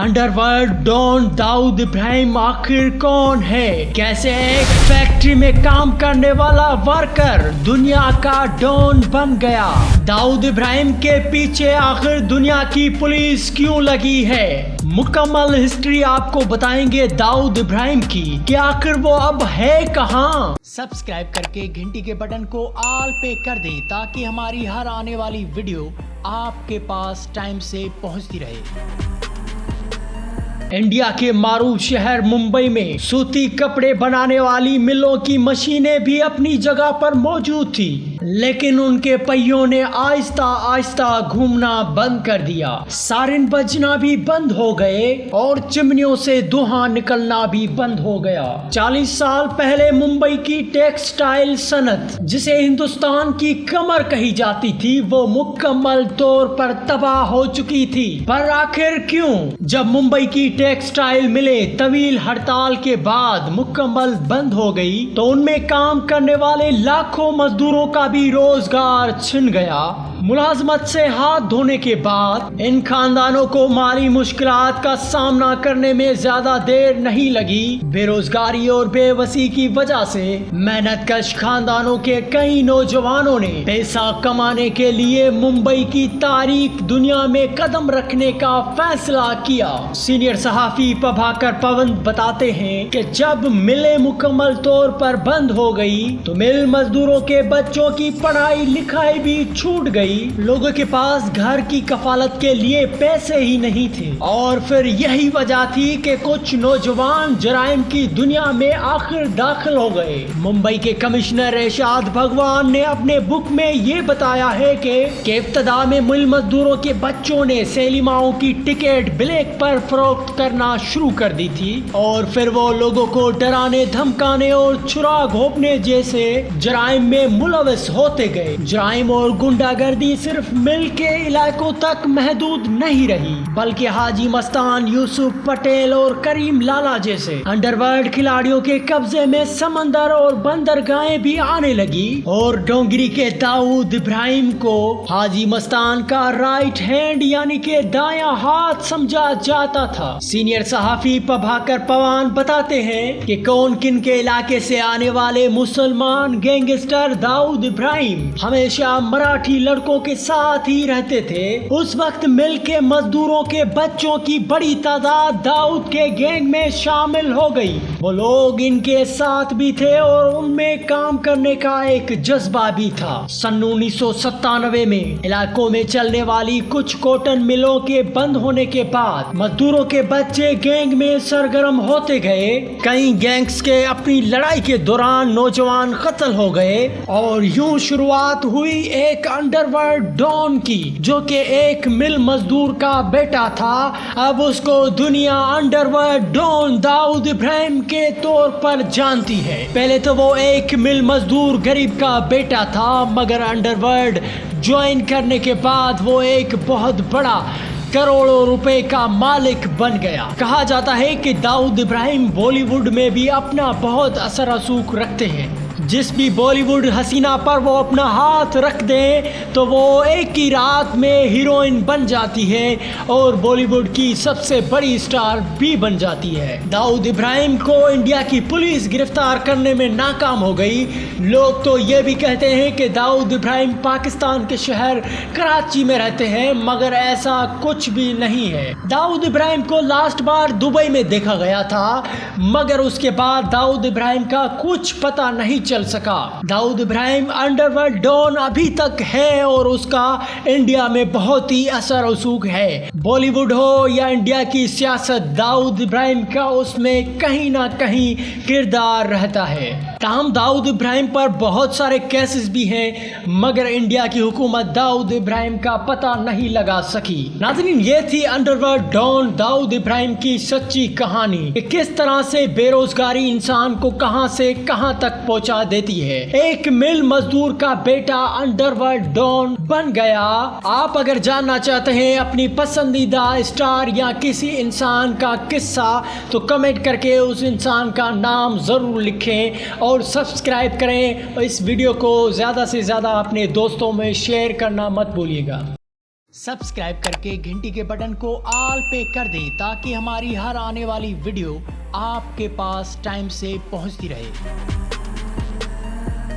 Underworld don Dawood Ibrahim आखिर कौन है? कैसे एक फैक्ट्री में काम करने वाला वर्कर दुनिया का डॉन बन गया? दाऊद इब्राहिम के पीछे आखिर दुनिया की पुलिस क्यों लगी है? मुकम्मल हिस्ट्री आपको बताएंगे दाऊद इब्राहिम की कि आखिर वो अब है कहाँ। सब्सक्राइब करके घंटी के बटन को ऑल पे कर दें ताकि हमारी हर आने वाली वीडियो आपके पास टाइम से पहुंचती रहे। इंडिया के मारूफ शहर मुंबई में सूती कपड़े बनाने वाली मिलों की मशीनें भी अपनी जगह पर मौजूद थी, लेकिन उनके पहियों ने आहिस्ता आहिस्ता घूमना बंद कर दिया। सायरन बजना भी बंद हो गए और चिमनियों से धुआं निकलना भी बंद हो गया। 40 साल पहले मुंबई की टेक्सटाइल सनत, जिसे हिंदुस्तान की कमर कही जाती थी, वो मुकम्मल तौर पर तबाह हो चुकी थी। पर आखिर क्यों? जब मुंबई की टेक्सटाइल मिलें तवील हड़ताल के बाद मुकम्मल बंद हो गई तो उनमें काम करने वाले लाखों मजदूरों का भी रोजगार छिन गया। मुलाजमत से हाथ धोने के बाद इन खानदानों को माली मुश्किलात का सामना करने में ज्यादा देर नहीं लगी। बेरोजगारी और बेबसी की वजह से मेहनत कश खानदानों के कई नौजवानों ने पैसा कमाने के लिए मुंबई की तारीख दुनिया में कदम रखने का फैसला किया। सीनियर सहाफी प्रभाकर पवन बताते हैं कि जब मिलें मुकम्मल तौर पर बंद हो गई तो मिल मजदूरों के बच्चों की पढ़ाई लिखाई भी छूट गई। लोगों के पास घर की कफालत के लिए पैसे ही नहीं थे और फिर यही वजह थी कि कुछ नौजवान जराइम की दुनिया में आखिर दाखिल हो गए। मुंबई के कमिश्नर इरशाद भगवान ने अपने बुक में ये बताया है कि इब्तदा में मिल मजदूरों के बच्चों ने सेलिमाओं की टिकट ब्लैक पर फरोख्त करना शुरू कर दी थी और फिर वो लोगों को डराने धमकाने और छुरा घोंपने जैसे जराइम में मुलविस होते गए। जराइम और गुंडागर्दी सिर्फ मिल के इलाकों तक महदूद नहीं रही, बल्कि हाजी मस्तान, यूसुफ पटेल और करीम लाला जैसे अंडरवर्ल्ड खिलाड़ियों के कब्जे में समंदर और बंदरगाहें भी आने लगी और डोंगरी के दाऊद इब्राहिम को हाजी मस्तान का राइट हैंड यानी कि दायां हाथ समझा जाता था। सीनियर सहाफी प्रभाकर पवन बताते हैं कि कौन किन के इलाके से आने वाले मुसलमान गैंगस्टर दाऊद इब्राहिम हमेशा मराठी लड़कों के साथ ही रहते थे। उस वक्त मिल के मजदूरों के बच्चों की बड़ी तादाद दाऊद के गैंग में शामिल हो गई। वो लोग इनके साथ भी थे और उनमें काम करने का एक जज्बा भी था। सन 1997 में इलाकों में चलने वाली कुछ कॉटन मिलों के बंद होने के बाद मजदूरों के बच्चे गैंग में सरगर्म होते गए। कई गैंग्स के अपनी लड़ाई के दौरान नौजवान कत्ल हो गए और यूं शुरुआत हुई एक अंडरवर्ल्ड डॉन की, जो कि एक मिल मजदूर का बेटा था। अब उसको दुनिया अंडरवर्ल्ड डॉन दाऊद इब्राहिम के तौर पर जानती है। पहले तो वो एक मिल मजदूर गरीब का बेटा था, मगर अंडरवर्ल्ड ज्वाइन करने के बाद वो एक बहुत बड़ा करोड़ों रुपए का मालिक बन गया। कहा जाता है कि दाऊद इब्राहिम बॉलीवुड में भी अपना बहुत असर रसूख रखते हैं। जिस भी बॉलीवुड हसीना पर वो अपना हाथ रख दें तो वो एक ही रात में हीरोइन बन जाती है और बॉलीवुड की सबसे बड़ी स्टार भी बन जाती है। दाऊद इब्राहिम को इंडिया की पुलिस गिरफ्तार करने में नाकाम हो गई। लोग तो ये भी कहते हैं कि दाऊद इब्राहिम पाकिस्तान के शहर कराची में रहते हैं, मगर ऐसा कुछ भी नहीं है। दाऊद इब्राहिम को लास्ट बार दुबई में देखा गया था, मगर उसके बाद दाऊद इब्राहिम का कुछ पता नहीं चल सका। दाऊद इब्राहिम अंडरवर्ल्ड डॉन अभी तक है और उसका इंडिया में बहुत ही असर रसूख है। बॉलीवुड हो या इंडिया की सियासत, दाऊद इब्राहिम का उसमें कहीं ना कहीं किरदार रहता है। ताहम दाऊद इब्राहिम पर बहुत सारे केसेस भी हैं, मगर इंडिया की हुकूमत दाऊद इब्राहिम का पता नहीं लगा सकी। नाज़रीन, ये थी अंडरवर्ल्ड डॉन दाऊद इब्राहिम की सच्ची कहानी कि किस तरह से बेरोजगारी इंसान को कहां से कहां तक पहुंचा देती है। एक मिल मजदूर का बेटा अंडरवर्ल्ड डॉन बन गया। आप अगर जानना चाहते हैं अपनी पसंदीदा स्टार या किसी इंसान का किस्सा तो कमेंट करके उस इंसान का नाम जरूर लिखें और सब्सक्राइब करें। और इस वीडियो को ज़्यादा से ज़्यादा अपने दोस्तों में शेयर करना मत भूलिएगा। सब्सक्राइब करके घंटी के बटन को ऑल पे कर दें ताकि हमारी हर आने वाली वीडियो आपके पास टाइम से पहुंचती रहे।